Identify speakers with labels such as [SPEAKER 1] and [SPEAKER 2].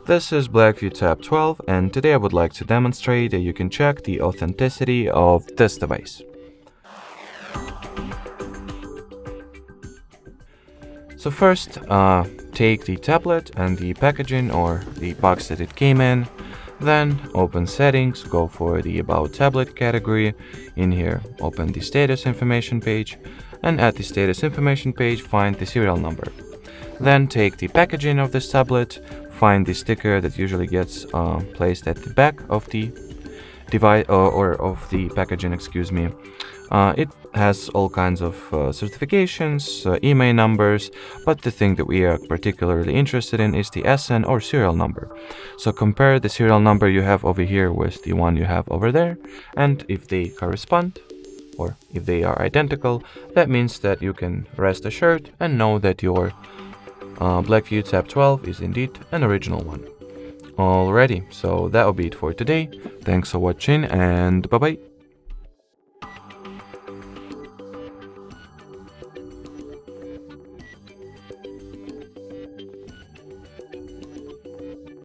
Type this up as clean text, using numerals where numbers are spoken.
[SPEAKER 1] This is BLACKVIEW Tab 12, and today I would like to demonstrate that you can check the authenticity of this device. So first, take the tablet and the packaging or the box that it came in. Then open Settings, go for the About Tablet category. In here, open the Status Information page, and at the Status Information page, find the serial number. Then take the packaging of this tablet, find the sticker that usually gets placed at the back of the device or of the packaging, excuse me. It has all kinds of certifications, email numbers, but the thing that we are particularly interested in is the SN or serial number. So compare the serial number you have over here with the one you have over there, and if they correspond, or if they are identical, that means that you can rest assured and know that your BLACKVIEW Tab 12 is indeed an original one. Alrighty, so that will be it for today. Thanks for watching, and bye bye.